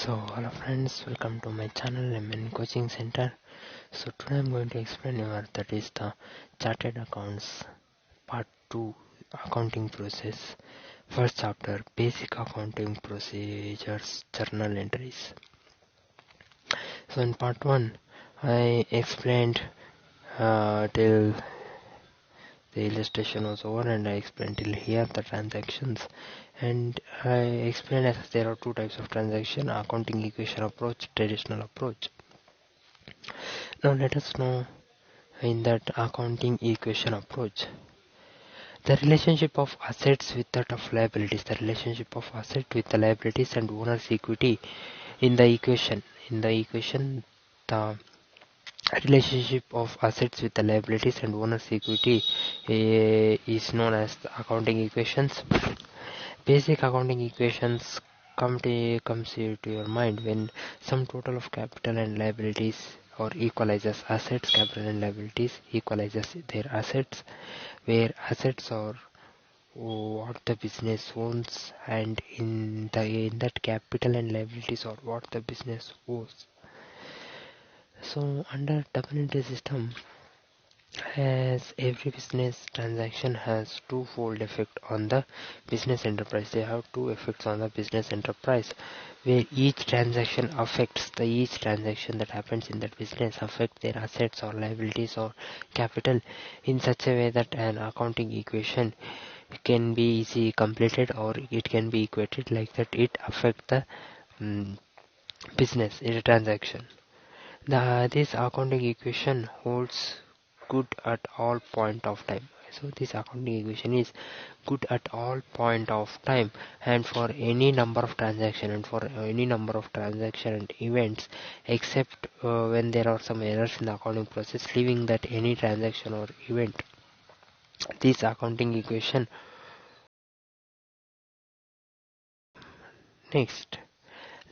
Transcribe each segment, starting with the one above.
Hello friends, welcome to my channel Bymncoachingcentre. So today I'm going to explain you that is the Chartered Accounts Part 2 Accounting Process, first chapter, Basic Accounting Procedures Journal Entries. So in Part 1 I explained till the illustration was over, and I explained till here the transactions, and I explained as there are two types of transaction: accounting equation approach, traditional approach. Now let us know in that accounting equation approach the relationship of assets with that of liabilities, the relationship of asset with the liabilities and owner's equity in the equation. In the equation, the relationship of assets with the liabilities and owner's equity is known as the accounting equations. Basic accounting equations comes here to your mind when sum total of capital and liabilities or equalizes assets, capital and liabilities equalizes their assets, where assets are what the business owns, and in that capital and liabilities are what the business owes. So under double entry system, as every business transaction has twofold effect on the business enterprise. They have two effects on the business enterprise, where each transaction that happens in that business affect their assets or liabilities or capital in such a way that an accounting equation can be easily completed, or it can be equated like that it affect the business in a transaction. This accounting equation holds good at all point of time. So this accounting equation is good at all point of time and for any number of transaction and events, except when there are some errors in the accounting process, leaving that any transaction or event. This accounting equation. Next,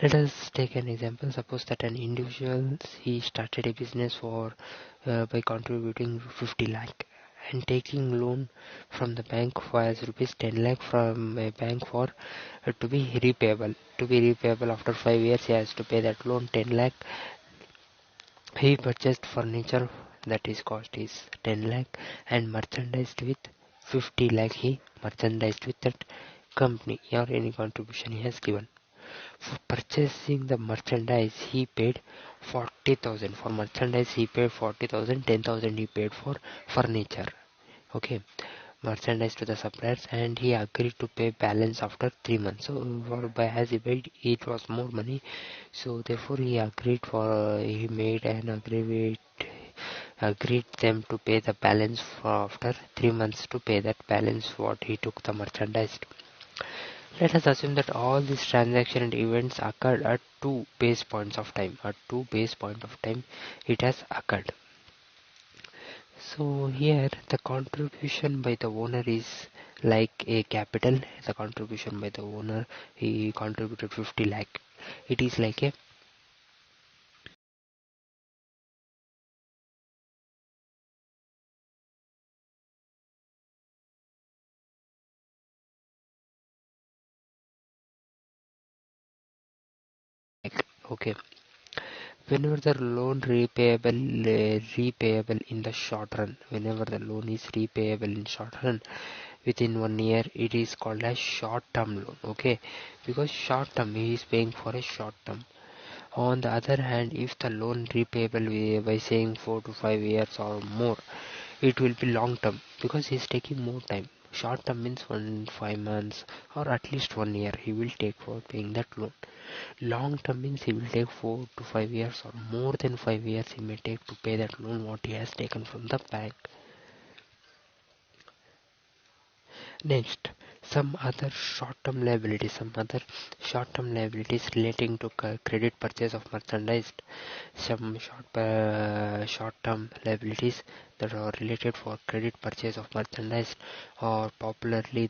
let us take an example. Suppose that an individual, he started a business by contributing 50 lakh and taking loan from the bank for as rupees 10 lakh from a bank for to be repayable after 5 years. He has to pay that loan 10 lakh. He purchased furniture that his cost is 10 lakh and merchandised with 50 lakh. He merchandised with that company or any contribution he has given. For purchasing the merchandise, he paid 40,000. For merchandise, he paid 40,000. 10,000 he paid for furniture. Okay, merchandise to the suppliers, and he agreed to pay balance after 3 months. So, as he paid, it was more money. So, therefore, he made an agreed them to pay the balance for after 3 months to pay that balance what he took the merchandise. Let us assume that all these transaction and events occurred at two base points of time. At two base point of time, it has occurred. So here the contribution by the owner is like a capital. The contribution by the owner, he contributed 50 lakh. It is like a okay. Whenever the loan repayable in the short run, whenever the loan is repayable in short run within 1 year, it is called as short term loan. Okay, because short term, he is paying for a short term. On the other hand, if the loan repayable by saying 4 to 5 years or more, it will be long term because he is taking more time. Short term means 5 months or at least 1 year he will take for paying that loan. Long term means he will take 4 to 5 years or more than 5 years he may take to pay that loan what he has taken from the bank. Next, some other short-term liabilities relating to credit purchase of merchandise. Some short-term liabilities that are related for credit purchase of merchandise, or popularly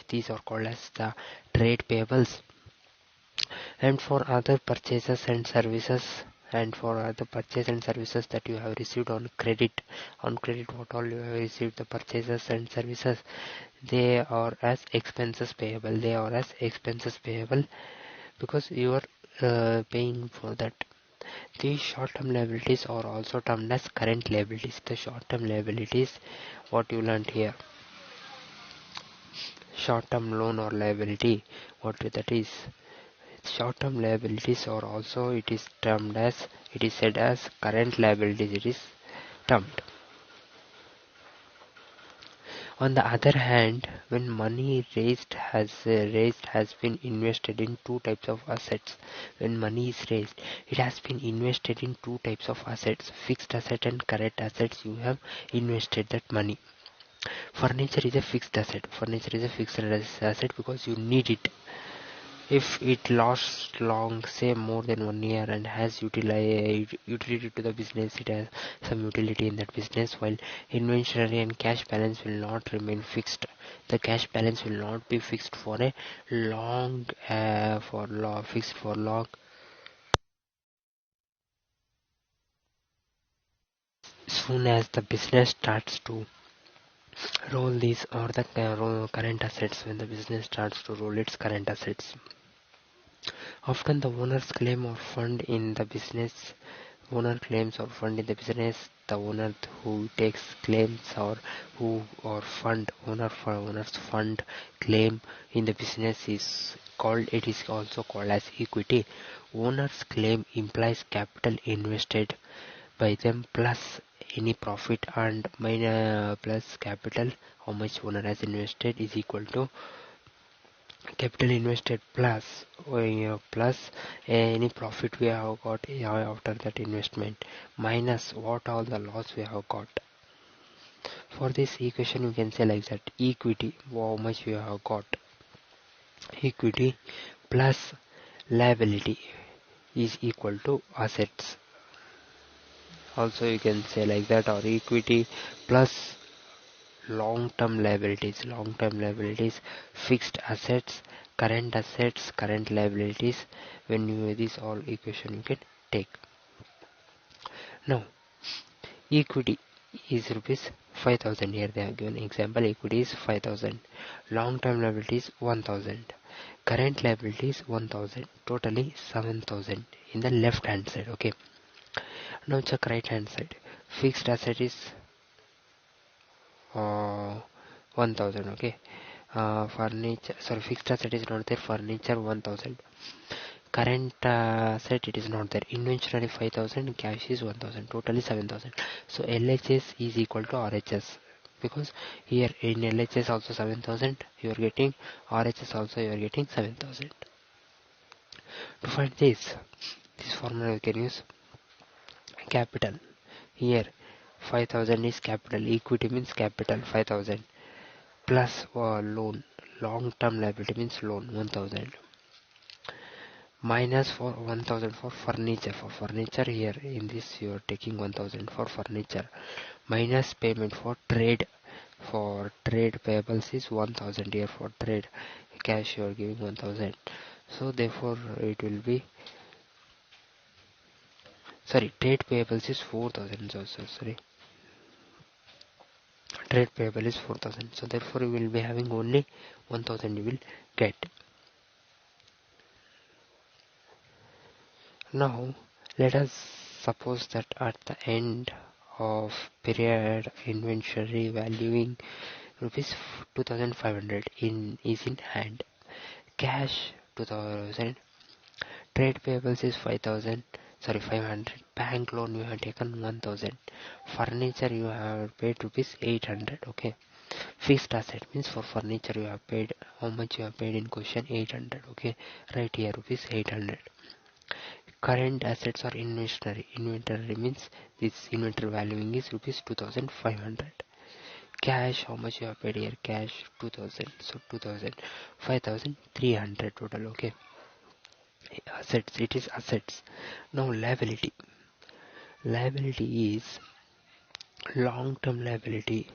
these are called as the trade payables. And for other purchases and services that you have received on credit, what all you have received, the purchases and services, they are as expenses payable because your paying for that. These short-term liabilities are also termed as current liabilities. The short-term liabilities, what you learned here, short-term loan or liability, what that is. Short-term liabilities are also, it is said as current liabilities. It is termed. On the other hand, when money raised has been invested in two types of assets. When money is raised, it has been invested in two types of assets, fixed asset and current assets. You have invested that money. Furniture is a fixed asset. Furniture is a fixed asset because you need it. If it lasts long, say more than 1 year, and has utility to the business, it has some utility in that business, while inventory and cash balance will not remain fixed. The cash balance will not be fixed for a long, fixed for long. Soon as the business starts to roll these or the current assets, when the business starts to roll its current assets, often the owner's claim or fund in the business, owner claims or fund in the business, the owner who takes claims or who or fund, owner's fund claim in the business is called, it is also called as equity. Owner's claim implies capital invested by them plus any profit earned plus capital, how much owner has invested, is equal to capital invested plus any profit we have got after that investment minus what all the loss we have got. For this equation you can say like that: equity, how much we have got, equity plus liability is equal to assets. Also you can say like that, or equity plus long-term liabilities, fixed assets, current liabilities. When you this all equation you can take. Now equity is rupees 5,000. Here they have given example. Equity is 5,000, long-term liabilities 1,000, current liabilities 1,000, totally 7,000 in the left hand side. Okay, now check right hand side. Fixed asset is 1,000. Okay, furniture, sorry, fixed asset is not there, furniture 1,000, current asset it is not there, inventory 5,000, cash is 1,000, totally 7,000. So LHS is equal to RHS, because here in LHS also 7,000 you are getting, RHS also you are getting 7,000. To find this formula we can use capital. Here 5,000 is capital, equity means capital 5,000, plus loan, long term liability means loan 1,000, minus for 1,000 for furniture. For furniture here in this you are taking 1,000 for furniture, minus payment for trade. For trade payables is 1,000. Here for trade cash you are giving 1,000. So therefore it will be, sorry, trade payables is 4,000. So sorry, trade payable is 4,000. So therefore you will be having only 1,000 you will get. Now let us suppose that at the end of period inventory valuing rupees 2,500 is in hand, cash 2,000, trade payables is 5,000, sorry 500, bank loan you have taken 1,000, furniture you have paid rupees 800. Okay, fixed asset means for furniture you have paid, how much you have paid in question, 800. Okay, right here rupees 800. Current assets or inventory means this inventory valuing is rupees 2,500. Cash, how much you have paid here, cash 2,000, so 2,000, 5,300 total. Okay, assets, it is assets. Now liability is long term liability,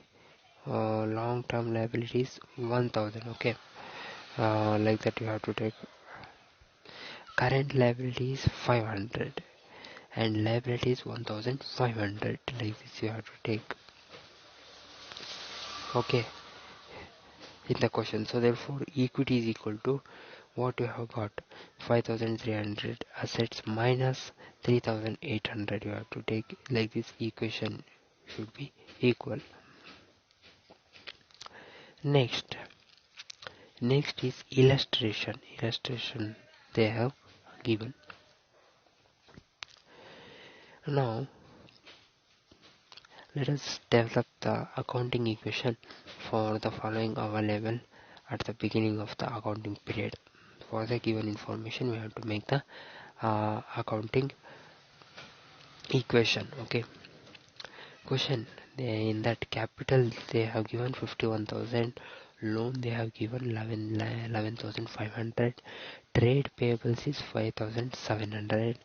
is 1,000. Okay, like that you have to take. Current liability is 500 and liability is 1,500, like this you have to take. Okay, in the question. So therefore equity is equal to what you have got? 5300 assets minus 3800. You have to take like this. Equation should be equal. Next is illustration they have given. Now let us develop the accounting equation for the following available at the beginning of the accounting period. For the given information, we have to make the accounting equation. Okay. Question: in that capital they have given 51,000, loan they have given 11,500, trade payables is 5,700,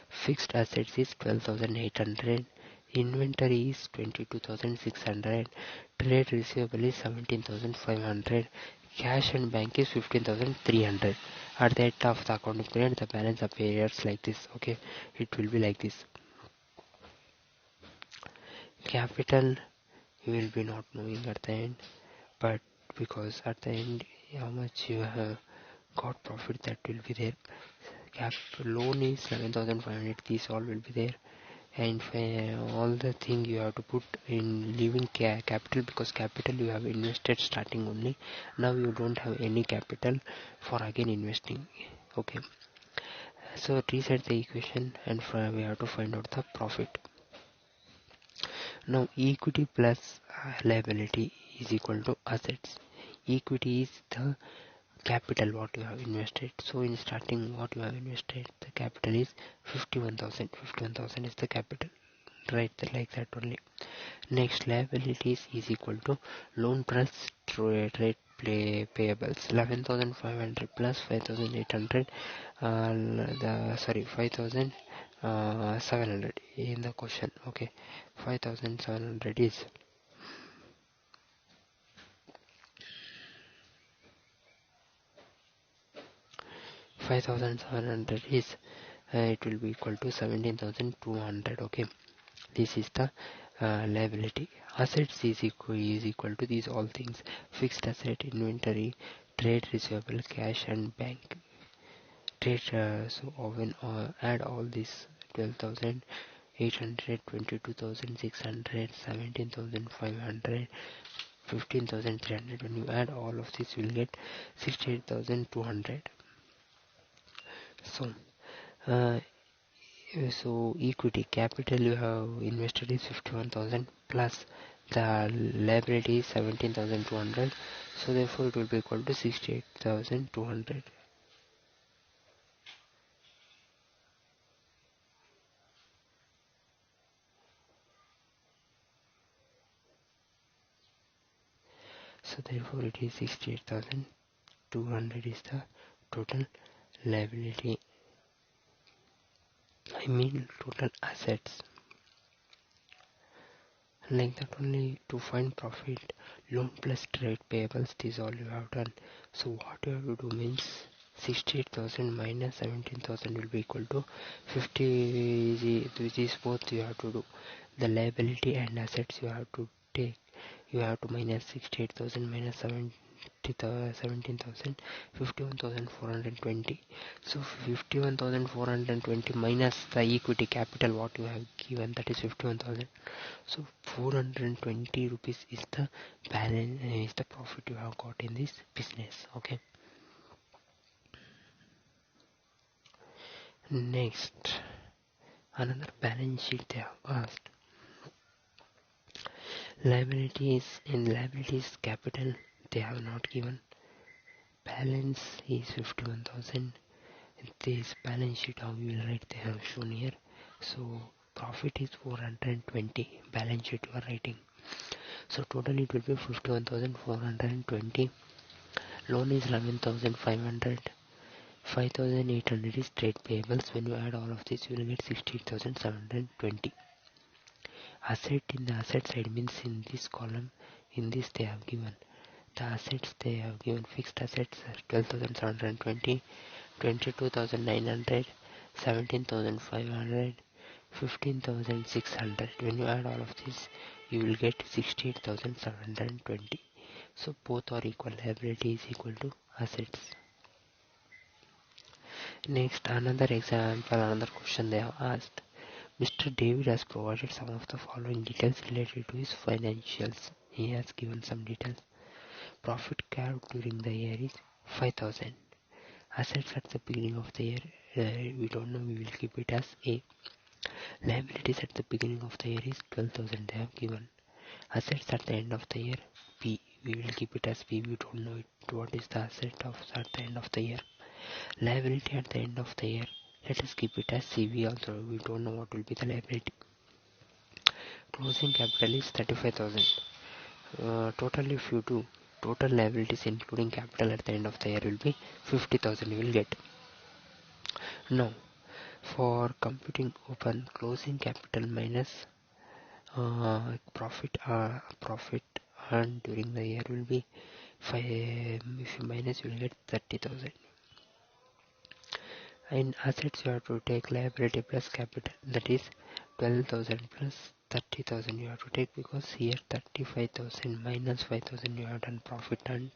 fixed assets is 12,800, inventory is 22,600, trade receivable is 17,500, cash and bank is 15,300. At the end of the accounting period, the balance appears like this. Okay, it will be like this. Capital you will be not knowing at the end, but because at the end how much you have got profit, that will be there. Loan is 11,500, these all will be there, and all the thing you have to put in leaving capital, because capital you have invested starting only. Now you don't have any capital for again investing. Okay, so reset the equation and we have to find out the profit. Now equity plus liability is equal to assets. Equity is the capital what you have invested. So in starting what you have invested, the capital is 51,000. 51,000 is the capital. Right, like that only. Next, liabilities is equal to loan plus trade payables. 11,500 plus 5,800. 5,700 in the question. Okay, 5,700 is it will be equal to 17,200. Okay, this is the liability. Assets is equal to these all things: fixed asset, inventory, trade receivable, cash and bank. Trade so when add all this: 12,800, 22,600, 17,500, 15,300. When you add all of this, you will get 68,200. So equity capital you have invested is 51,000 plus the liability is 17,200, so therefore it will be equal to 68,200. So therefore it is 68,200 is the total liability, I mean total assets. Like that only. To find profit, loan plus trade payables, this all you have done. So what you have to do means 68,000 minus 17,000 will be equal to 50, which is both you have to do. The liability and assets you have to take. You have to minus 68,000 minus 17,000, 51,420. So 51,420 minus the equity capital what you have given, that is 51,000. So 420 rupees is the balance, is the profit you have got in this business. Okay. Next, another balance sheet they have asked. Liabilities, in liabilities capital they have not given. Balance is 51,000. This balance sheet how you will write, they have shown here. So profit is 420, balance sheet you are writing. So total it will be 51,420. Loan is 11,500. 5,800 is trade payables. When you add all of this, you will get 68,720. Asset, in the asset side means in this column, in this they have given the assets. They have given fixed assets 12,720, 22,900, 17,500, 15,600. When you add all of this, you will get 68,720. So both are equal. Liability is equal to assets. Next, another example, another question they have asked. Mr. David has provided some of the following details related to his financials. He has given some details. Profit carved during the year is 5,000. Assets at the beginning of the year, we don't know, we will keep it as A. Liabilities at the beginning of the year is 12,000 they have given. Assets at the end of the year, P. We will keep it as P. We don't know what is the asset of at the end of the year. Liability at the end of the year, let us keep it as CV also. We don't know what will be the liability. Closing capital is 35,000. Total, if you do total liabilities including capital at the end of the year, will be 50,000 you will get. Now, for computing open closing capital minus profit earned during the year will be 5. If you minus, you will get 30,000. In assets, you have to take liability plus capital, that is 12,000 plus 30,000 you have to take, because here 35,000 minus 5,000 you have done profit and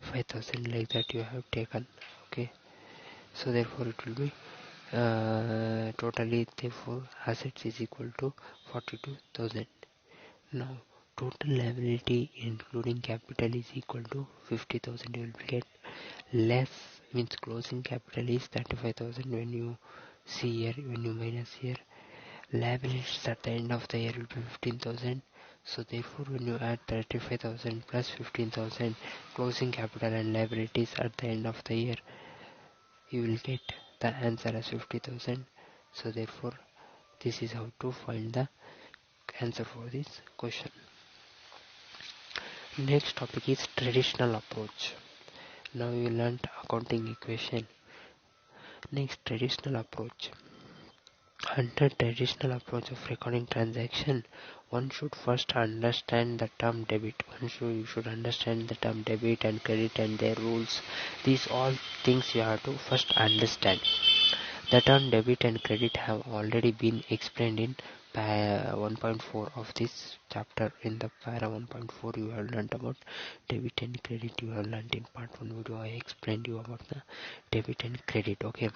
5,000 like that you have taken. Okay, so therefore it will be totally, therefore assets is equal to 42,000. Now total liability including capital is equal to 50,000 you will get, less means closing capital is 35,000 when you see here, when you minus here. Liabilities at the end of the year will be 15,000. So therefore when you add 35,000 plus 15,000, closing capital and liabilities at the end of the year, you will get the answer as 50,000. So therefore this is how to find the answer for this question. Next topic is traditional approach. Now you learned accounting equation. Next, traditional approach. Under traditional approach of recording transaction, one should first understand the term debit. You should understand the term debit and credit and their rules. These all things you have to first understand. The term debit and credit have already been explained in para 1.4 of this chapter. In the para 1.4 you have learned about debit and credit. You have learned in part 1 video I explained you about the debit and credit. Okay.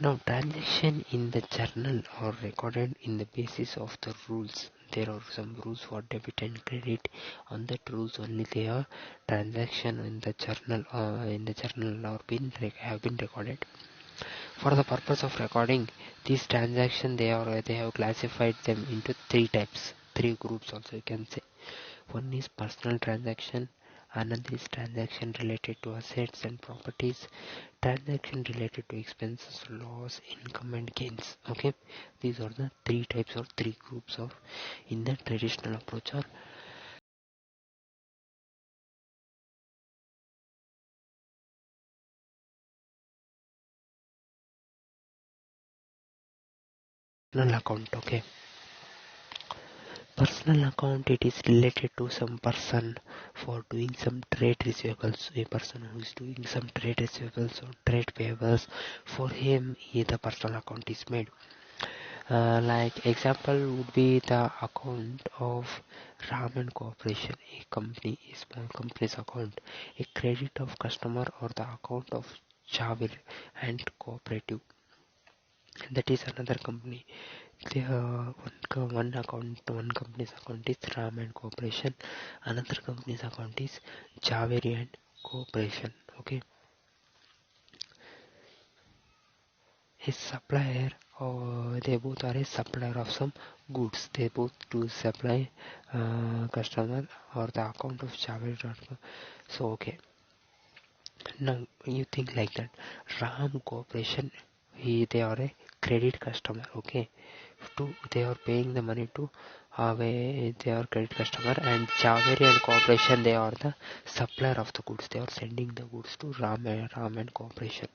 Now transaction in the journal are recorded in the basis of the rules. There are some rules for debit and credit. On that rules only they are transaction in the journal or have been recorded. For the purpose of recording these transactions, they have classified them into three groups also you can say. One is personal transaction, another is transaction related to assets and properties, transaction related to expenses, loss, income and gains. Okay, these are the three types or three groups of in the traditional approach or personal account. Okay, personal account, it is related to some person for doing some trade receivables. A person who is doing some trade receivables or trade payables, for him the personal account is made. Like example would be the account of Raman Corporation, a company, a small company's account, a credit of customer, or the account of Javir and Cooperative, that is another company. One company's account is Raman Corporation, another company's account is Javeri and Corporation. Okay, a supplier, or they both are a supplier of some goods. They both do supply customer or the account of Javeri.com. So okay, now you think like that. Ram Corporation, they are a credit customer. Okay, they are paying the money to they are credit customer, and Javeri and Corporation, they are the supplier of the goods. They are sending the goods to Ram and Corporation.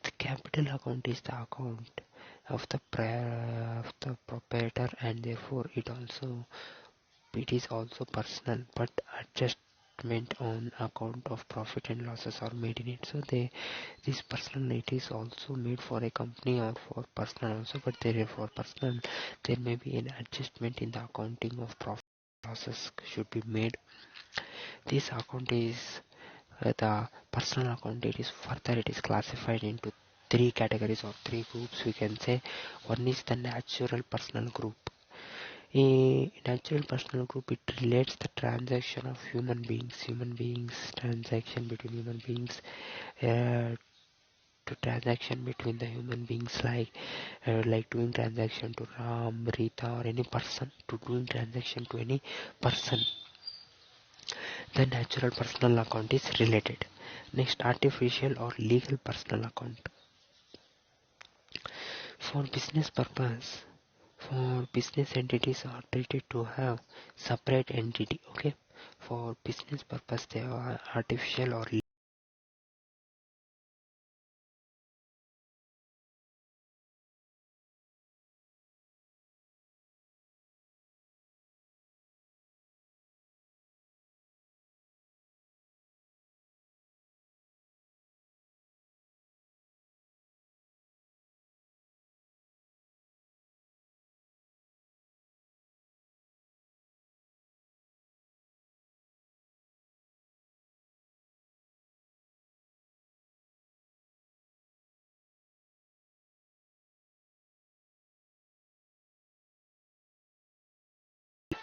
The capital account is the account of the proprietor, and therefore it is also personal, but adjustment on account of profit and losses are made in it. So this personal, it is also made for a company or for personal also, but for personal there may be an adjustment in the accounting of profit and losses should be made. This account is the personal account, it is classified into three categories or three groups, we can say. One is the natural personal group. A natural personal group, it relates the transaction of human beings, transaction between human beings, to transaction between the human beings, like doing transaction to Ram, Rita, or any person, to doing transaction to any person. The natural personal account is related. Next, artificial or legal personal account. For business purpose, for business entities are treated to have separate entity. Okay, for business purpose they are artificial or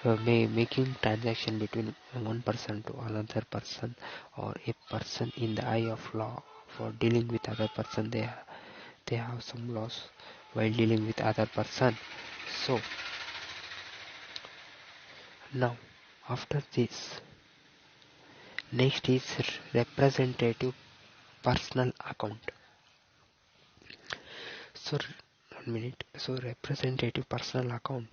making transaction between one person to another person, or a person in the eye of law. For dealing with other person, they have some laws while dealing with other person. So now, after this, next is representative personal account. So, 1 minute. So, representative personal account.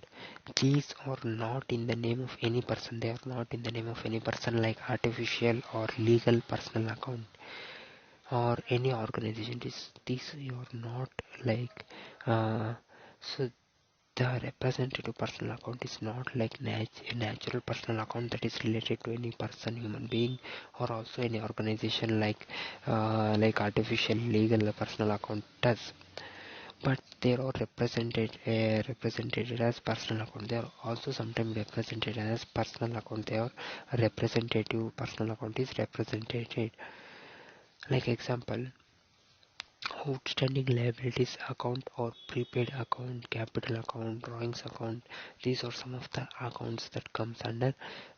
These are not in the name of any person. They are not in the name of any person, like artificial or legal personal account or any organization. These are not like. So the representative personal account is not like a natural personal account that is related to any person, human being, or also any organization, like artificial legal personal account does. But they are represented as personal account. They are also sometimes represented as personal account. They are representative personal account is represented. Like example, outstanding liabilities account or prepaid account, capital account, drawings account. These are some of the accounts that comes under,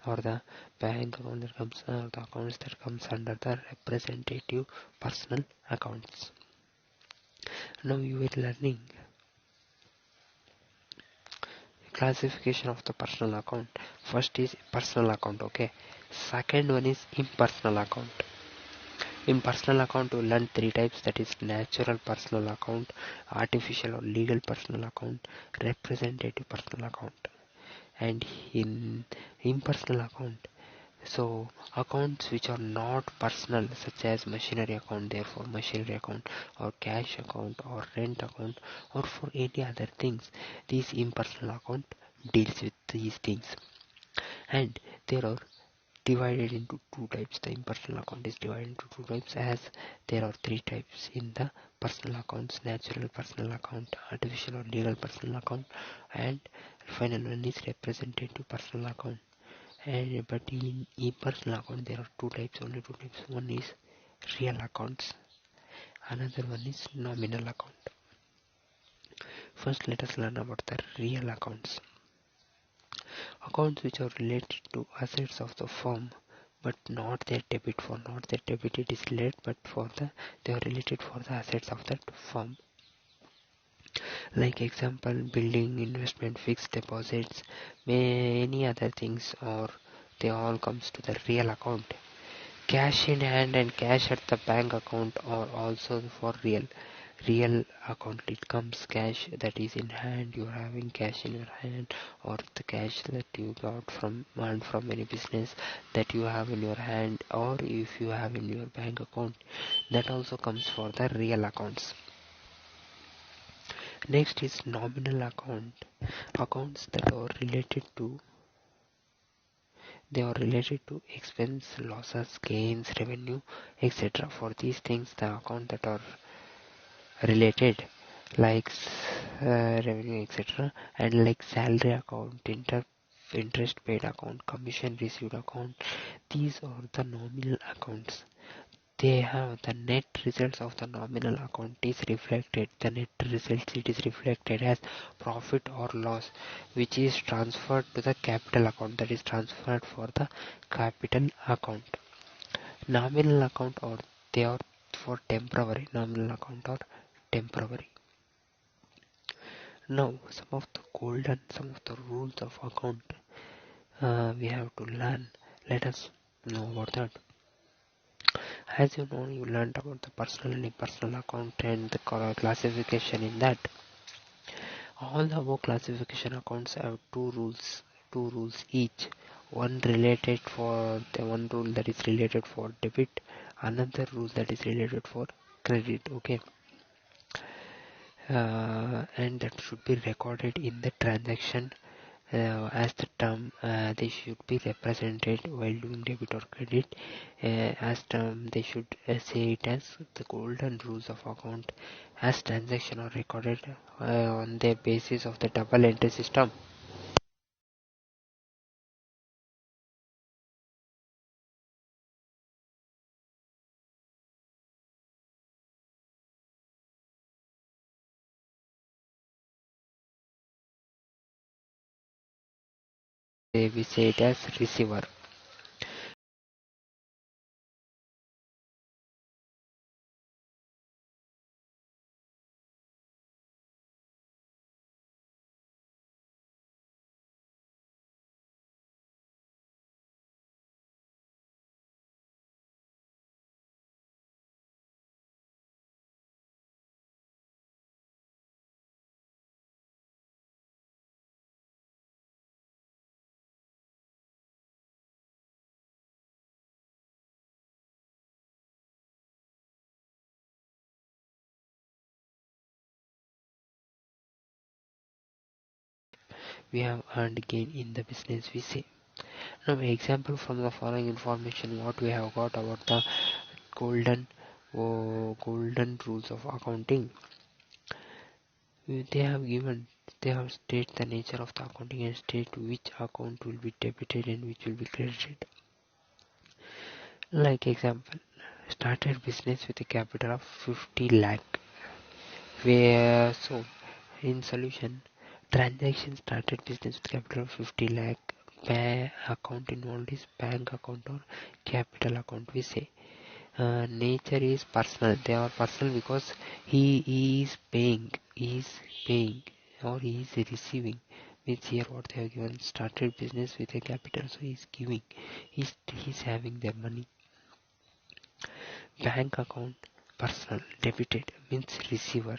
or the bank account that comes, the accounts that comes under the representative personal accounts. Now you are learning classification of the personal account. First is personal account, okay. Second one is impersonal account. In personal account, we learn three types, that is natural personal account, artificial or legal personal account, representative personal account. And in impersonal account, so accounts which are not personal, such as machinery account, therefore machinery account, or cash account, or rent account, or for any other things, this impersonal account deals with these things. And there are divided into two types. The impersonal account is divided into two types, as there are three types in the personal accounts: natural personal account, artificial or legal personal account, and final one is representative personal account. And but in impersonal account there are two types, only two types. One is real accounts, another one is nominal account. First, let us learn about the real accounts. Accounts which are related to assets of the firm, but not their debit. For not their debit it is related, but for they are related for the assets of that firm. Like example, building, investment, fixed deposits, many other things, or they all comes to the real account. Cash in hand and cash at the bank account are also for real account. It comes cash that is in hand, you're having cash in your hand, or the cash that you got from any business that you have in your hand, or if you have in your bank account, that also comes for the real accounts. Next is nominal account. Accounts that are related to expense, losses, gains, revenue, etc. For these things, the account that are related, like revenue, etc., and like salary account, interest paid account, commission received account, these are the nominal accounts. they have the net results of the nominal account is reflected. The net results, it is reflected as profit or loss, which is transferred to the capital account, that is transferred for the capital account. Nominal account, or they are for temporary, nominal account or temporary. Now some of the rules of account we have to learn. Let us know about that. As you know, you learned about the personal and impersonal account and the classification in that. All the above classification accounts have two rules each. One rule that is related for debit, another rule that is related for credit. Okay, and that should be recorded in the transaction as the term. They should be represented while doing debit or credit as term. They should say it as the golden rules of account, as transaction are recorded on the basis of the double entry system. We say it as receiver. We have earned gain in the business, we say. Now example from the following information, what we have got about the golden rules of accounting. They have state the nature of the accounting and state which account will be debited and which will be credited. Like example, started business with a capital of 50 lakh, where so in solution, transaction started business with capital of 50 lakh. Account involved is bank account or capital account, we say. Nature is personal. They are personal because he is paying or he is receiving. Means here what they have given, started business with a capital, so he is giving, he's having their money. Bank account, personal, debited means receiver.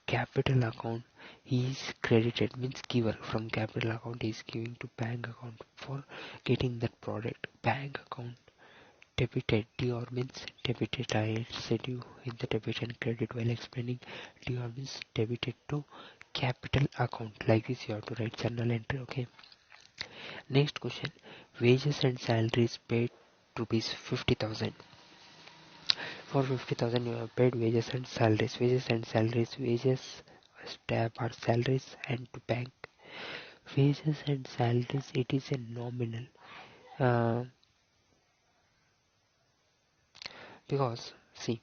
Capital account, he is credited means giver. From capital account he is giving to bank account for getting that product. Bank account debited, DR means debited. I said you in the debit and credit while explaining. DR means debited to capital account. Like this you have to write journal entry. Okay. Next question, wages and salaries paid rupees 50,000. For 50,000 you have paid wages and salaries. Wages are salaries and to bank. Wages and salaries, it is a nominal. Because see,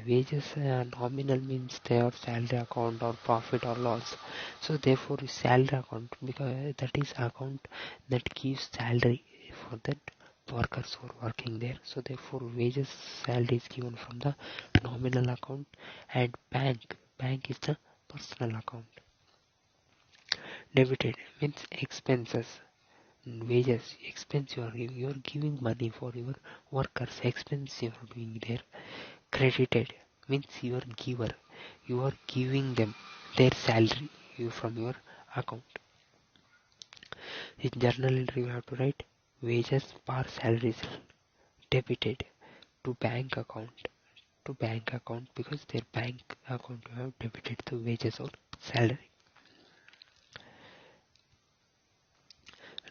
wages nominal means their salary account or profit or loss. So therefore salary account, because that is account that gives salary for that workers who are working there. So therefore wages, salary is given from the nominal account. And bank is the personal account. Debited means expenses. Wages, expense you are giving money for your workers, expense you are doing there. Credited means you are giver, you are giving them their salary from your account. In journal entry you have to write wages par salaries debited to bank account, because their bank account you have debited the wages or salary.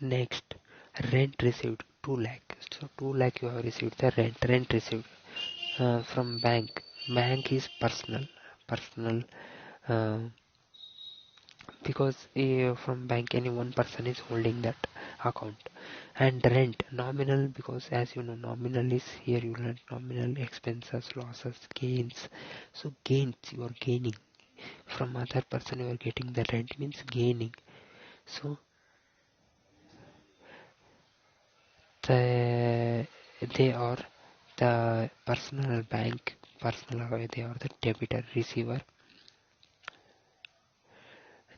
Next, rent received 2 lakh. So 2 lakh you have received the rent received from bank. Bank is personal. uh, because from bank any one person is holding that account. And rent nominal, because as you know nominal is here, you learn nominal expenses, losses, gains. So gains, you are gaining from other person, you are getting the rent means gaining. So they are the personal bank, they are the debitor, receiver,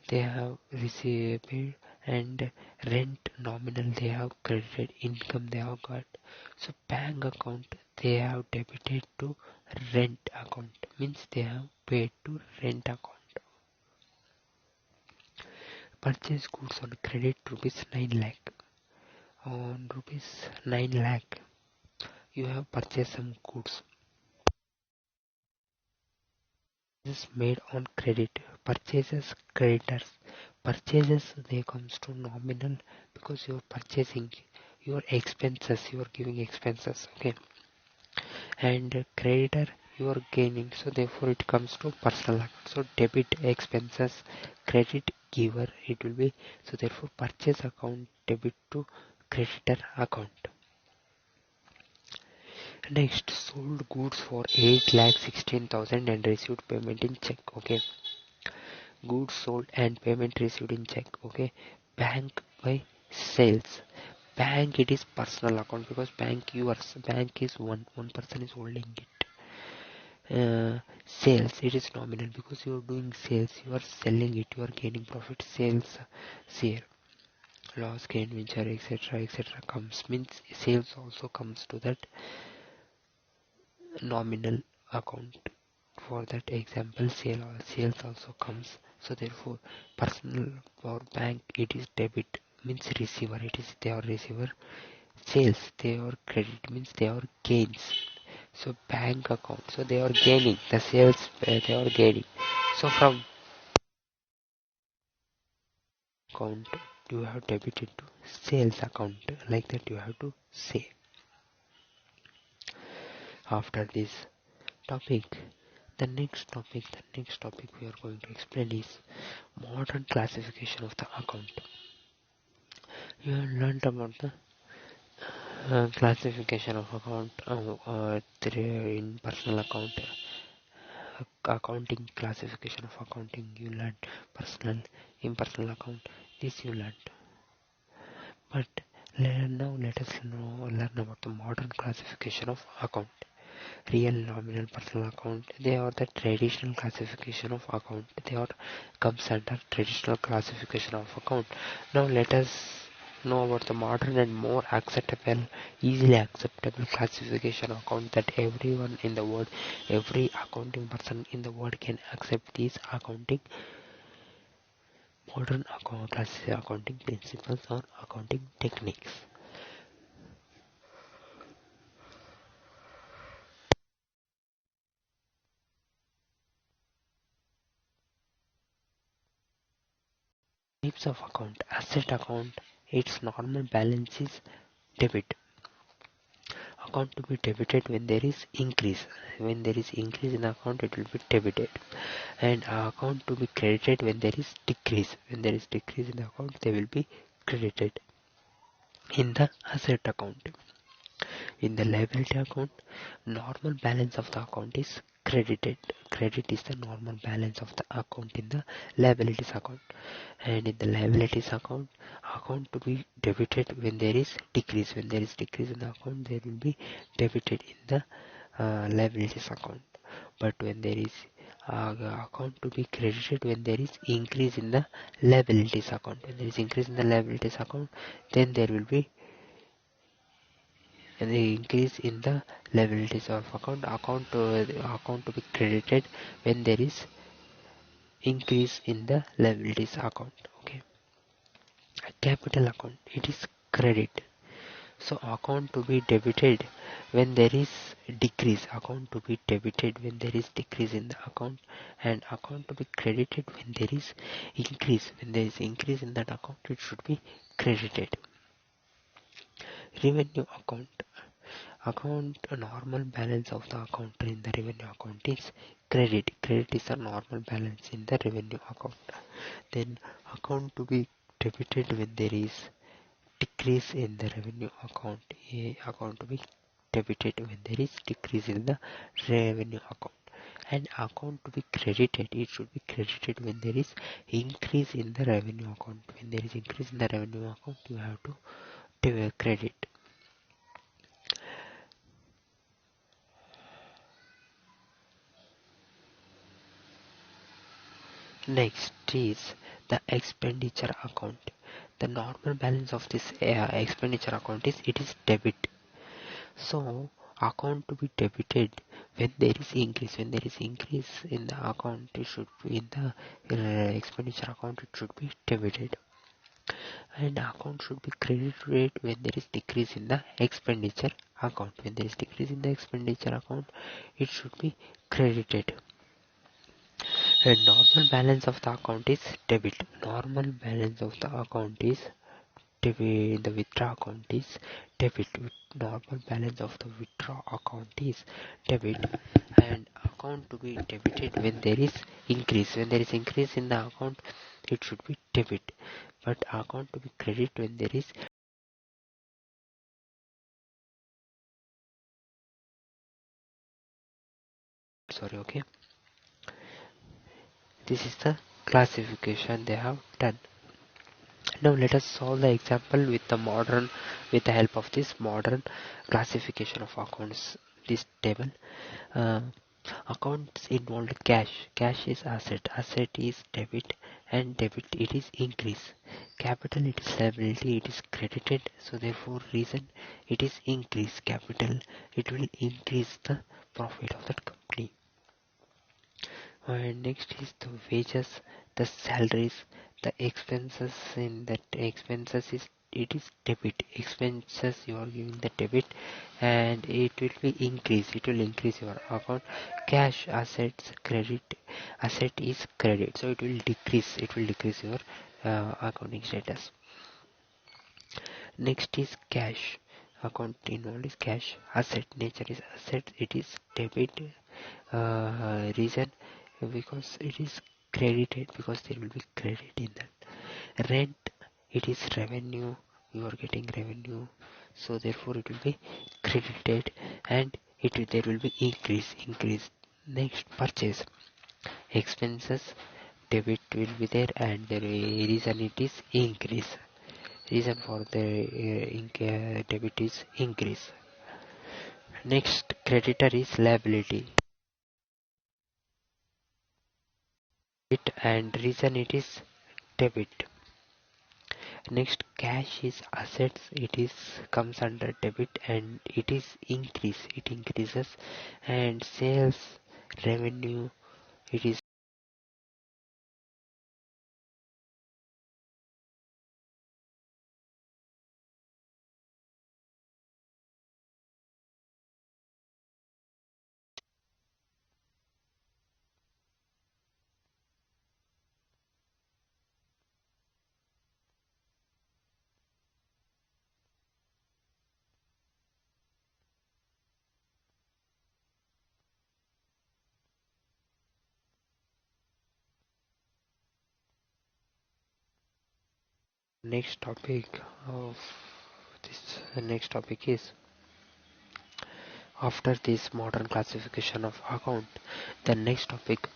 they have received, and rent nominal they have credited, income they have got. So bank account they have debited to rent account, means they have paid to rent account. Purchase goods on credit rupees 9 lakh. On rupees 9 lakh you have purchased some goods. This is made on credit. Purchases creditors. Purchases they comes to nominal because you are purchasing your expenses, you are giving expenses, okay. And creditor you are gaining, so therefore it comes to personal account. So debit expenses, credit giver it will be, so therefore purchase account debit to creditor account. Next, sold goods for 8,16,000 and received payment in check, okay. Goods sold and payment received in check, okay. Bank by sales. Bank it is personal account because bank is one person is holding it. Sales it is nominal because you are doing sales, you are selling it, you are gaining profit. Sales share, loss, gain, venture, etc comes, means sales also comes to that nominal account. For that example, sales also comes. So therefore personal or bank it is debit, means receiver, it is they are receiver. Sales they are credit, means they are gains. So bank account, so they are gaining the sales, they are gaining. So from account you have debited to sales account, like that you have to say. After this topic, the next topic we are going to explain is modern classification of the account. You have learned about the classification of account in personal account, accounting classification of accounting you learned, personal, impersonal account, this you learned. But now let us learn about the modern classification of account. Real, nominal, personal account, they are the traditional classification of account. They are comes under traditional classification of account. Now let us know about the modern and more acceptable, easily acceptable classification of account that everyone in the world, every accounting person in the world can accept these accounting modern accounting principles or accounting techniques. Types of account. Asset account, its normal balance is debit. Account to be debited when there is increase. When there is increase in the account, it will be debited. And account to be credited when there is decrease. When there is decrease in the account, they will be credited. In the asset account, in the liability account, normal balance of the account is credited. Credit is the normal balance of the account in the liabilities account. And in the liabilities account, account to be debited when there is decrease. When there is decrease in the account, there will be debited in the liabilities account. But when there is account to be credited when there is increase in the liabilities account. When there is increase in the liabilities account, then there will be the increase in the liabilities of account to be credited when there is increase in the liabilities account, okay. Capital account, it is credit. So account to be debited when there is decrease, account to be debited when there is decrease in the account, and account to be credited when there is increase. When there is increase in that account, it should be credited. Revenue account normal balance of the account in the revenue account is credit. Credit is the normal balance in the revenue account. Then account to be debited when there is decrease in the revenue account. Account to be debited when there is decrease in the revenue account. And account to be credited, it should be credited when there is increase in the revenue account. When there is increase in the revenue account, you have to credit. Next is the expenditure account. The normal balance of this expenditure account is it is debit. So account to be debited when there is increase. When there is increase in the account, it should be in the expenditure account. It should be debited. And account should be credited when there is decrease in the expenditure account. When there is decrease in the expenditure account, it should be credited. And normal balance of the account is debit. Normal balance of the account is debit. The withdraw account is debit. Normal balance of the withdraw account is debit. And account to be debited when there is increase. When there is increase in the account, it should be debit. But account to be credit when there is okay. This is the classification they have done. Now let us solve the example with the help of this modern classification of accounts. This table, uh, accounts involved cash. Cash is asset. Asset is debit, and debit it is increase. Capital it is liability. It is credited. So therefore, reason it is increase. Capital it will increase the profit of that company. And next is the wages, the salaries, the expenses. In that expenses is it is debit. Expenses you are giving the debit, and it will be increase. It will increase your account. Cash assets credit. Asset is credit, so it will decrease. It will decrease your accounting status. Next is cash. Account involved is cash. Asset nature is asset. It is debit. Reason because it is credited, because there will be credit in that. Rent it is revenue. You are getting revenue, so therefore it will be credited, and there will be increase. Next, purchase expenses debit will be there, and the reason it is increase. Reason for the debit is increase. Next, creditor is liability. It and reason it is debit. Next, cash is assets. It is comes under debit, and it is increase. It increases. And sales revenue it is. Next topic of this next topic is, after this modern classification of account, the next topic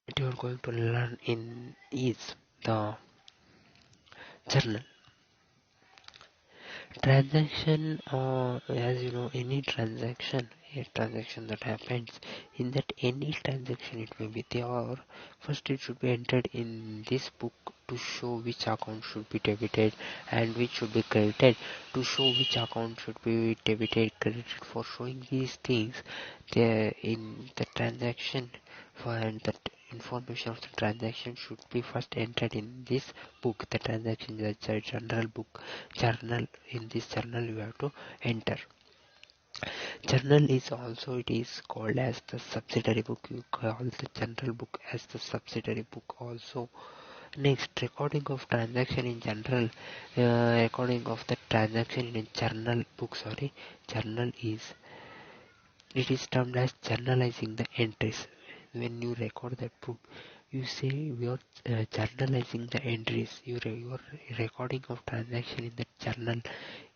that you are going to learn in is the journal. Transaction, as you know, any transaction, a transaction that happens, in that any transaction it may be there, first it should be entered in this book to show which account should be debited and which should be credited, to show which account should be debited, credited. For showing these things there in the transaction, and that information of the transaction should be first entered in this book, the transaction, the journal book. Journal, in this journal you have to enter. Journal is also, it is called as the subsidiary book. You call the general book as the subsidiary book also. Next, recording of transaction in general, recording of the transaction in a journal book, journal is, it is termed as journalizing the entries. when you record that book, you say you're journalizing the entries. Your recording of transaction in the journal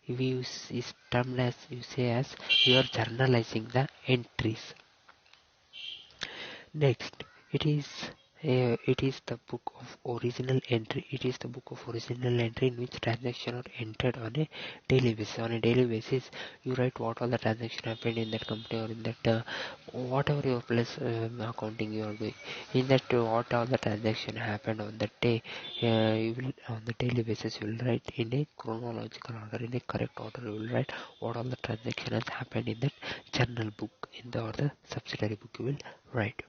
is termed as, you say as, you are journalizing the entries. Next, it is the book of original entry. It is the book of original entry in which transactions are entered on a daily basis. On a daily basis, you write what all the transaction happened in that company, or in that whatever your place accounting you are doing. In that what all the transaction happened on that day, you will, on the daily basis, you will write in a chronological order, in a correct order. You will write what all the transaction has happened in that journal book, in the order subsidiary book you will write.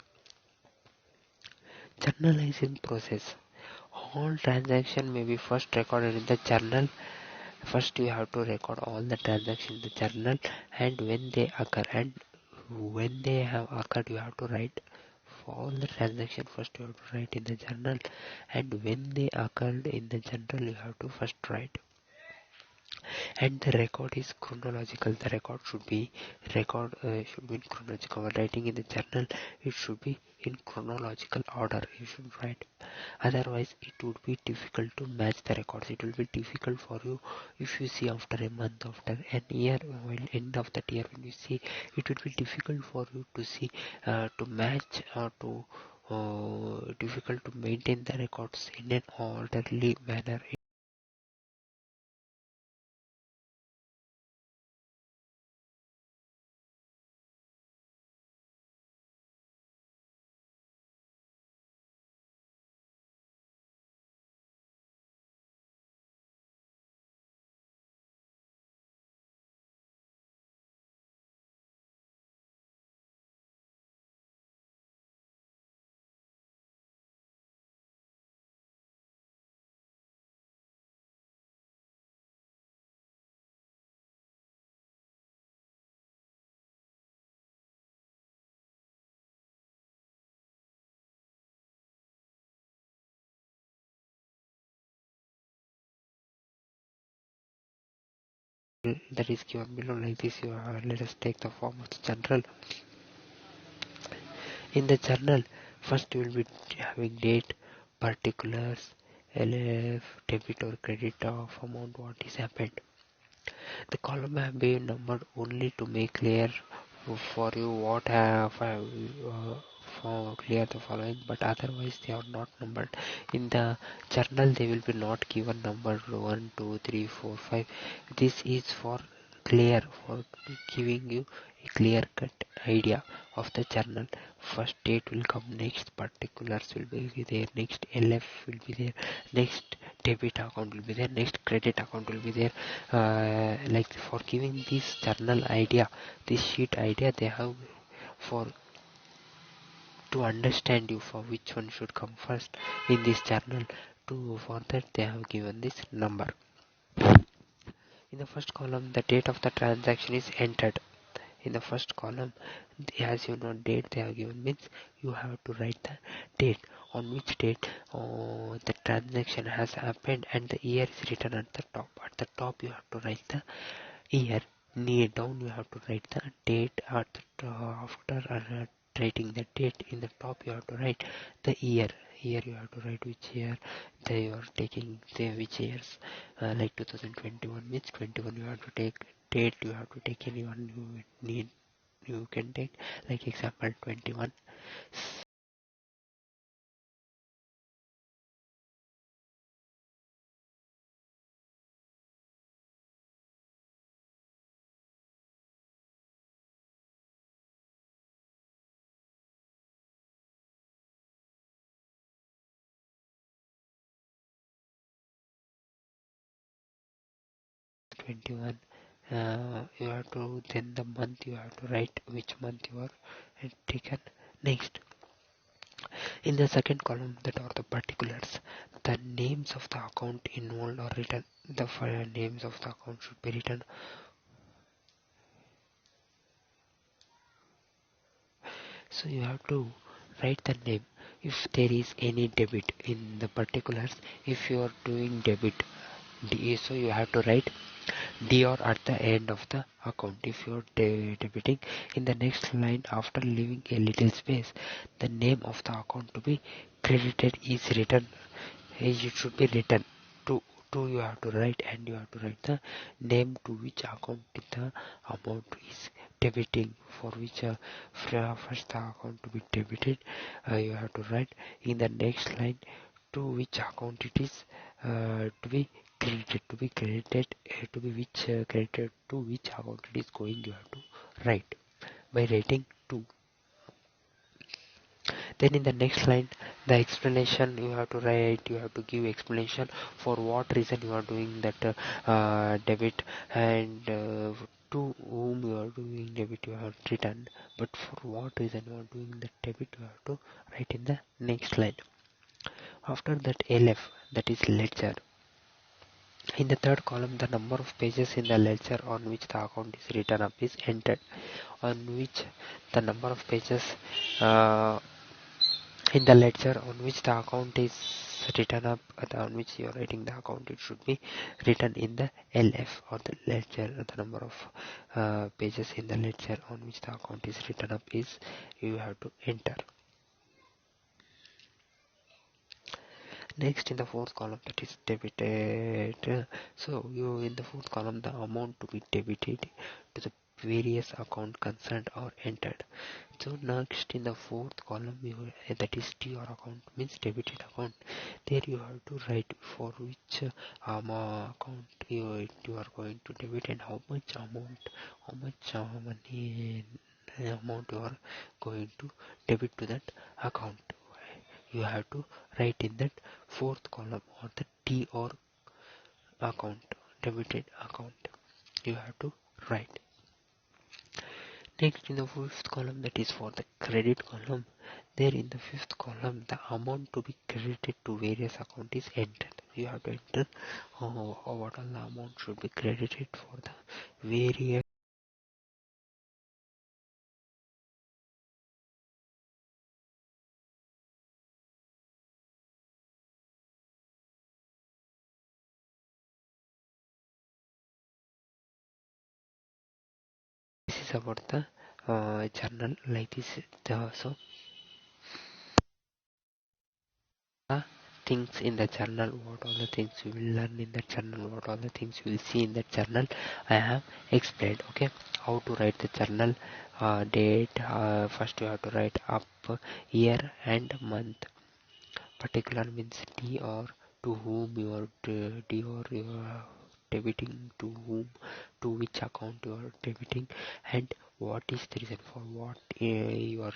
Journalizing process. All transaction may be first recorded in the journal. First you have to record all the transactions in the journal, and when they occur, and when they have occurred, you have to write for all the transactions. First you have to write in the journal, and when they occurred in the journal, you have to first write. And the record is chronological. The record should be in chronological. When writing in the journal, it should be in chronological order. You should write. Otherwise, it would be difficult to match the records. It will be difficult for you if you see after a month, after an year, while end of that year when you see, it would be difficult for you to see, to match, or to difficult to maintain the records in an orderly manner. That is given below like this. Let us take the form of the journal. In the journal, first you will be having date, particulars, LF, debit or credit of amount, what is happened. The column have been numbered only to make clear for you what have for clear the following, but otherwise they are not numbered. In the journal they will be not given number 1, 2, 3, 4, 5. This is for clear, for giving you a clear cut idea of the journal. First date will come, next particulars will be there, next LF will be there, next debit account will be there, next credit account will be there. Like for giving this journal idea, this sheet idea, they have for to understand you for which one should come first in this journal. To for that they have given this number. In the first column, the date of the transaction is entered. In the first column, as you know, date they have given means you have to write the date, on which date the transaction has happened, and the year is written at the top. At the top you have to write the year. Near down you have to write the date. At the after writing the date, in the top you have to write the year. Here you have to write which year they are taking, say which years, like 2021 means 21 you have to take. Date you have to take anyone you need, you can take, like example 21. You have to, then the month you have to write which month you are taken. Next, in the second column, that are the particulars, the names of the account involved are written. The names of the account should be written. So you have to write the name. If there is any debit in the particulars, if you are doing debit, D. So you have to write DR at the end of the account. If you are debiting, in the next line after leaving a little space, the name of the account to be credited is written. It should be written to you have to write, and you have to write the name to which account the amount is debiting, for which first the account to be debited. You have to write in the next line to which account it is to be credited, to be which credited to which account it is going. You have to write by writing to. Then in the next line, the explanation you have to write. You have to give explanation for what reason you are doing that debit, and to whom you are doing debit you have written, but for what reason you are doing the debit you have to write in the next line. After that, LF, that is ledger. In the third column, the number of pages in the ledger on which the account is written up is entered, on which the number of pages in the ledger on which the account is written up, on which you are writing the account, it should be written in the LF, or the ledger. The number of pages in the ledger on which the account is written up is you have to enter. Next, in the fourth column, that is debited. So you, in the fourth column, the amount to be debited to the various account concerned or entered. So next, in the fourth column, that is TR account, means debited account. There you have to write for which account you are going to debit, and how much money amount you are going to debit to that account. You have to write in that fourth column, or the TR account, debited account. You have to write. Next, in the fifth column, that is for the credit column. There in the fifth column, the amount to be credited to various account is entered. You have to enter what all the amount should be credited for the various. This is about the journal, like this. So things in the journal, what all the things you will learn in the journal, what all the things you will see in the journal, I have explained. Okay, how to write the journal, date, first you have to write up year and month. Particular means D, or to whom you are D, or you are debiting to whom, to which account you are debiting, and what is the reason for what you are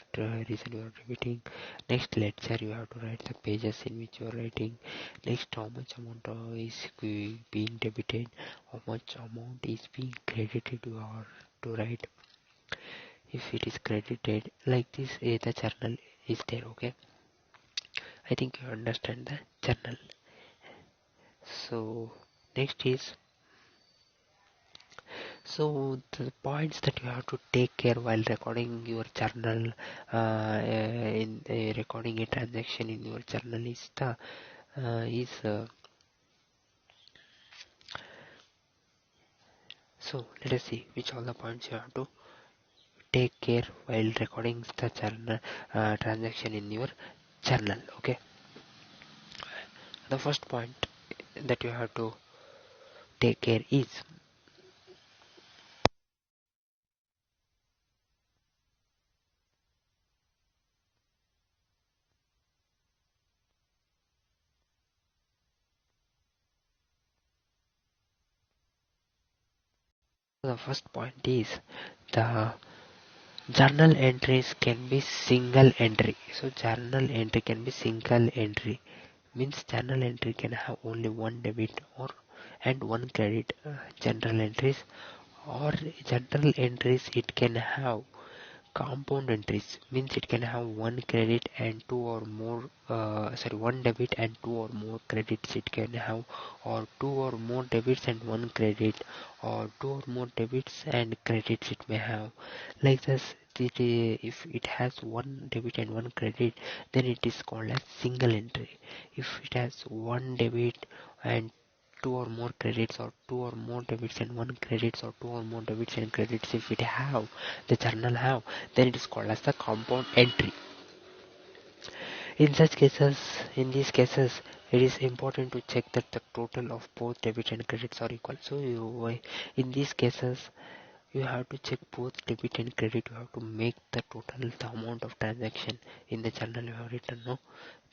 reason you are debiting. Next, ledger, you have to write the pages in which you are writing. Next, how much amount is being debited, how much amount is being credited, you are to write. If it is credited, like this, the journal is there. Okay, I think you understand the journal. So next is, so the points that you have to take care while recording your journal, in recording a transaction in your journal is the so let us see which all the points you have to take care while recording the journal transaction in your journal. Okay, the first point that you have to take care is, the first point is the journal entries can be single entry. So journal entry can be single entry, means journal entry can have only one debit or and one credit. General entries, or general entries, it can have compound entries, means it can have one credit and two or more one debit and two or more credits it can have, or two or more debits and one credit, or two or more debits and credits it may have. Like this, if it has one debit and one credit, then it is called as single entry. If it has one debit and two or more credits or two or more debits and one credits or two or more debits and credits. If it have the journal have, then it is called as the compound entry. In these cases, it is important to check that the total of both debit and credits are equal. So in these cases, you have to check both debit and credit. You have to make the total, the amount of transaction in the journal you have written, no,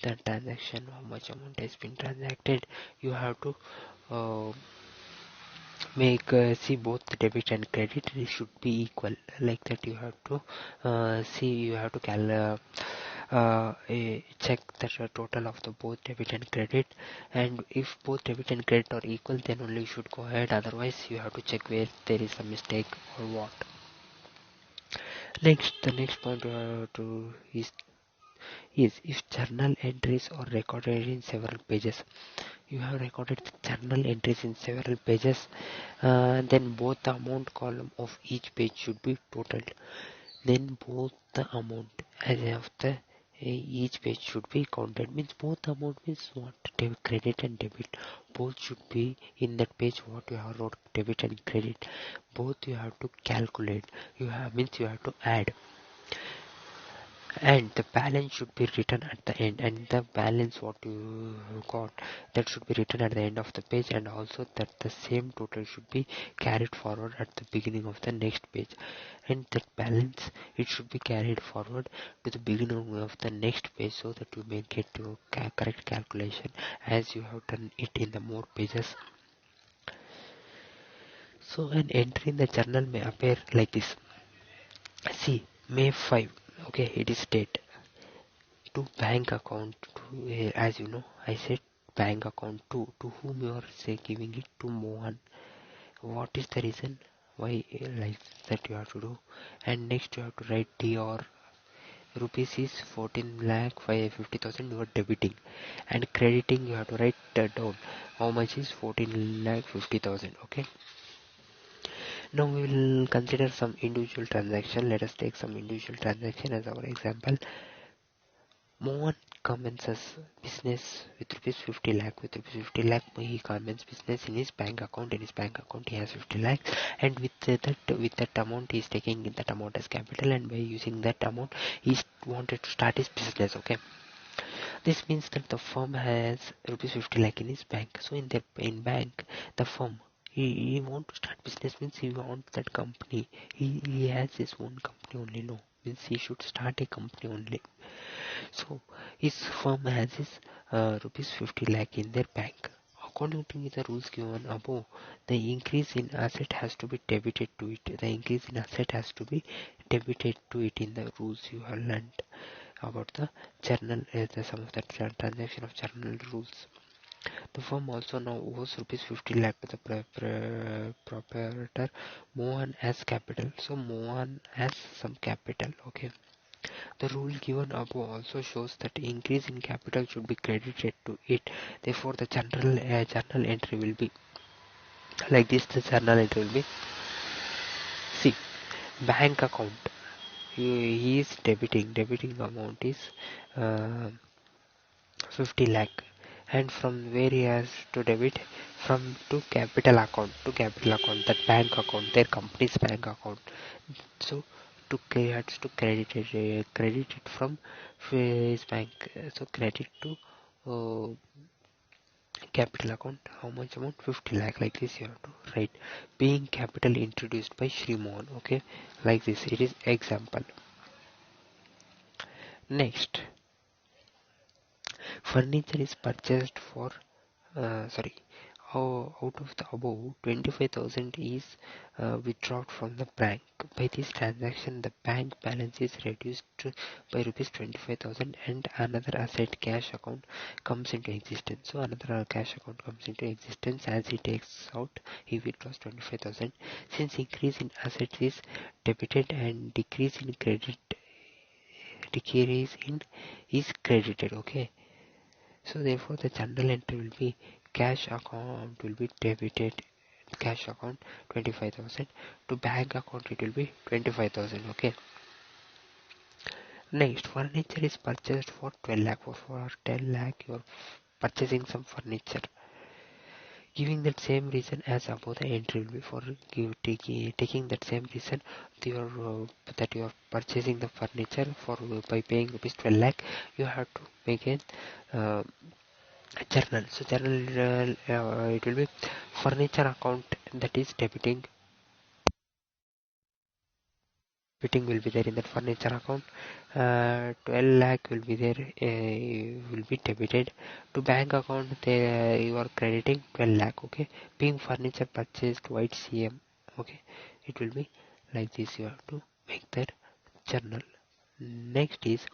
the transaction, how much amount has been transacted. You have to make see both debit and credit should be equal, like that. You have to you have to check the total of the both debit and credit, and if both debit and credit are equal, then only you should go ahead. Otherwise, you have to check where there is a mistake or what. The next point is if journal entries are recorded in several pages. You have recorded the journal entries in several pages, then both the amount column of each page should be totaled. Then both the amount as of the each page should be counted. Means both the amount means what? Credit and debit. Both should be in that page. What you have wrote, debit and credit. Both you have to calculate. You have to add. And the balance should be written at the end, and the balance what you got, that should be written at the end of the page, and also that the same total should be carried forward at the beginning of the next page, and that balance, it should be carried forward to the beginning of the next page, so that you may get your correct calculation as you have done it in the more pages. So an entry in the journal may appear like this. See, May 5, okay, it is date. To bank account, as you know, I said bank account to whom you are giving it, to Mohan. What is the reason why like that you have to do? And next you have to write D, or rupees is 14,50,000 you are debiting, and crediting you have to write down how much is 14,50,000. Okay, now we will consider some individual transaction. Let us take some individual transaction as our example. Mohan commences business with rupees 50 lakh. With rupees 50 lakh, he commences business in his bank account. In his bank account, he has 50 lakhs, and with that amount, he is taking that amount as capital, and by using that amount, he wanted to start his business. Okay, this means that the firm has rupees 50 lakh in his bank. So in bank, the firm, he want to start business, means he wants that company. He has his own company only. No, means he should start a company only. So his firm has his rupees 50 lakh in their bank. According to the rules given above, the increase in asset has to be debited to it. The increase in asset has to be debited to it in the rules you have learned about the journal, the sum of the transaction of journal rules. The firm also now owes rupees 50 lakh to the proprietor Mohan as capital. So Mohan has some capital. Okay. The rule given above also shows that increase in capital should be credited to it. Therefore, the journal entry will be like this. The journal entry will be, see, bank account. He is debiting amount is uh, 50 lakh, and from where he has to debit, from to capital account, that bank account, their company's bank account. So he has to credit it from his bank. So credit to capital account, how much amount? 50 lakh. Like this you have to write, being capital introduced by Shri Mohan. Okay, like this, it is example. Next, furniture is purchased for sorry, out of the above, 25,000 is withdrawn from the bank. By this transaction, the bank balance is reduced by rupees 25,000, and another asset cash account comes into existence. So another cash account comes into existence. As he takes out, he withdraws 25,000. Since increase in assets is debited and decrease in is credited. Okay, so therefore the journal entry will be cash account will be debited, cash account 25,000, to bank account it will be 25,000. Okay, next, furniture is purchased for 12 lakh. For 10 lakh you are purchasing some furniture. giving that same reason as above. The entry will be for taking that same reason to your that you are purchasing the furniture for by paying rupees 12 lakh. You have to make uh, a journal. So journal it will be furniture account, that is debiting. Fitting will be there in that furniture account. 12 lakh will be there, will be debited to bank account. You are crediting 12 lakh. Okay, being furniture purchased white CM. Okay, it will be like this. You have to make that journal. Next is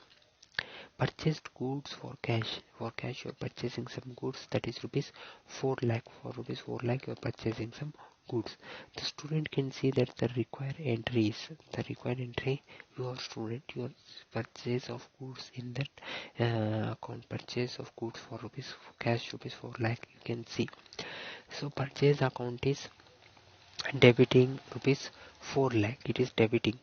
purchased goods for cash. For cash, you are purchasing some goods, that is rupees 4 lakh. For rupees 4 lakh, you are purchasing some goods. The student can see that the required entry is the required entry. Your student, your purchase of goods in that account, purchase of goods for rupees cash rupees 4 lakh, you can see. So purchase account is debiting rupees 4 lakh. It is debiting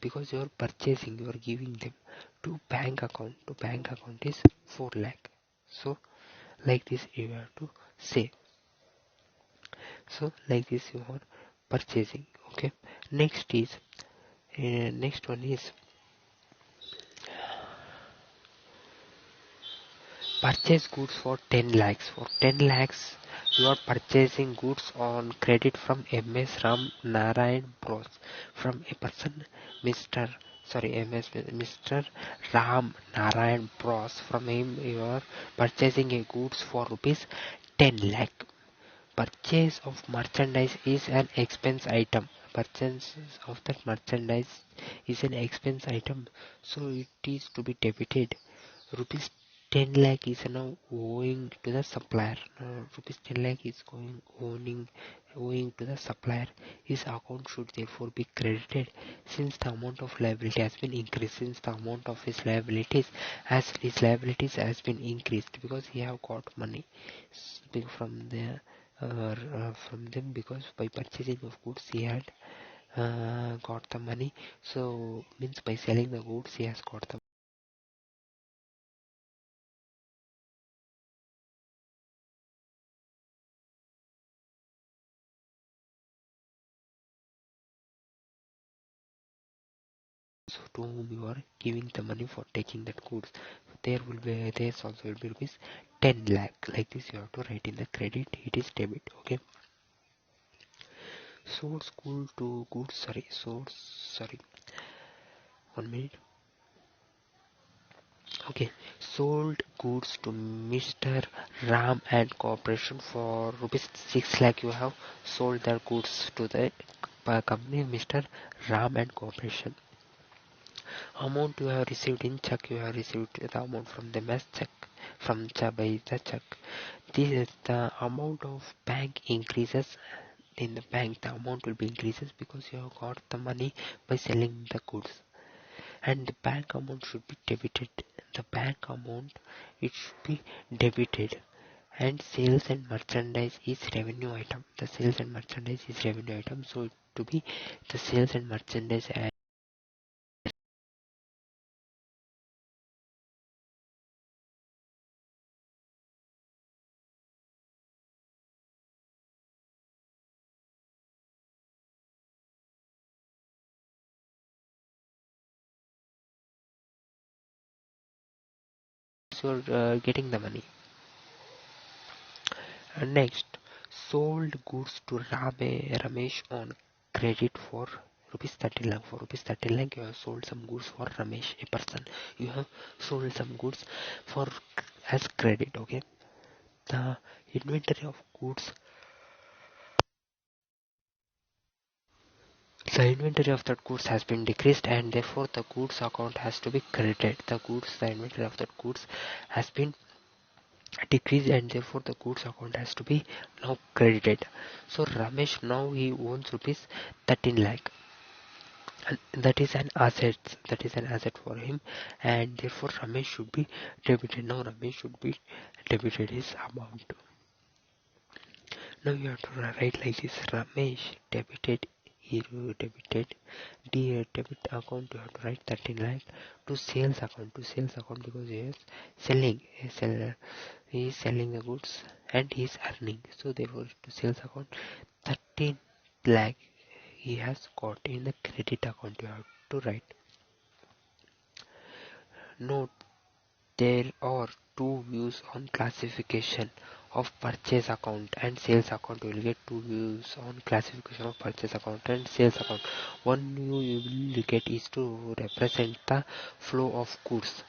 because you are purchasing, you are giving them to bank account. To bank account is 4 lakh. So like this you have to say. So like this you are purchasing. Okay, next is next one is purchase goods for 10 lakhs. For 10 lakhs you are purchasing goods on credit from MS Ram Narayan Bros, from a person Mr. Ram Narayan Bros. From him you are purchasing a goods for rupees 10 lakh. Purchase of merchandise is an expense item. Purchase of that merchandise is an expense item, so it is to be debited. Rupees 10 lakh is now owing to the supplier. Rupees 10 lakh is owing to the supplier. His account should therefore be credited since the amount of liability has been increased. Since the amount of his liabilities has been increased, because he have got money from the from them, because by purchasing of goods he had got the money. So means by selling the goods he has got the so to whom you are giving the money for taking that goods. There's also will be rupees 10 lakh. Like this you have to write in the credit, it is debit. Okay, sold school to goods sorry 1 minute. Okay, sold goods to Mr. Ram and Corporation for rupees 6 lakh. You have sold their goods to the company Mr. Ram and Corporation. Amount you have received in check, you have received the amount from them as check, by the check. This is the amount of bank increases. In the bank the amount will be increases because you have got the money by selling the goods, and the bank amount should be debited. The bank amount, it should be debited. And sales and merchandise is revenue item. The sales and merchandise is revenue item, so to be the sales and merchandise as you're getting the money. And next, sold goods to Ramesh on credit for rupees 30 lakh. For rupees 30 lakh, you have sold some goods for Ramesh, a person. You have sold some goods for as credit. Okay, the inventory of goods. The inventory of that goods has been decreased, and therefore the goods account has to be credited. The inventory of that goods has been decreased, and therefore the goods account has to be now credited. So Ramesh now he owns rupees 13 lakh, and that is an asset for him, and therefore Ramesh should be debited. Now Ramesh should be debited his amount. Now you have to write like this: Ramesh debited, debited debit account. You have to write 13 lakh to sales account, because he is selling. he is selling the goods and he is earning. So therefore to sales account 13 lakh he has got in the credit account. You have to write. Note, there are two views on classification of purchase account and sales account. You will get two views on classification of purchase account and sales account. One view you will get is to represent the flow of goods.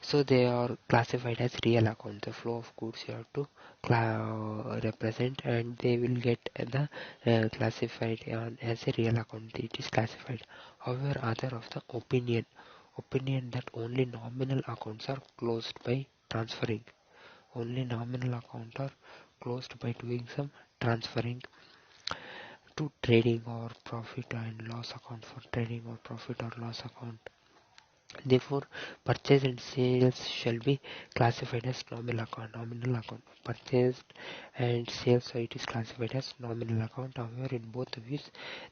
So they are classified as real account. The flow of goods you have to represent, and they will get the classified on as a real account. It is classified. However, other of the opinion that only nominal accounts are closed by transferring. Only nominal accounts are closed by doing some transferring to trading or profit and loss account for trading or profit or loss account. Therefore, purchase and sales shall be classified as nominal account. Nominal account. Purchase and sales, so it is classified as nominal account. However, in both of these,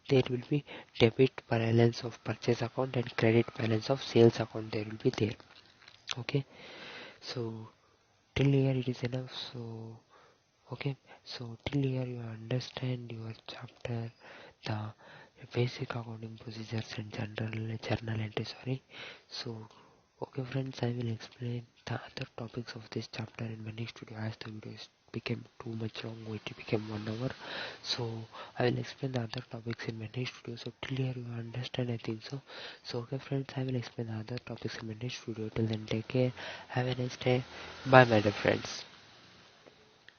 there will be debit balance of purchase account and credit balance of sales account. There will be there. Okay. So till here it is enough. So okay. So till here you understand your chapter, the basic accounting procedures and journal entry. So okay friends, I will explain the other topics of this chapter in my next video, as the video became too much long. It became 1 hour. So I will explain the other topics in my next video. So till here you understand, I think so. So okay friends, I will explain the other topics in my next video. Till then, take care, have a nice day, bye my dear friends.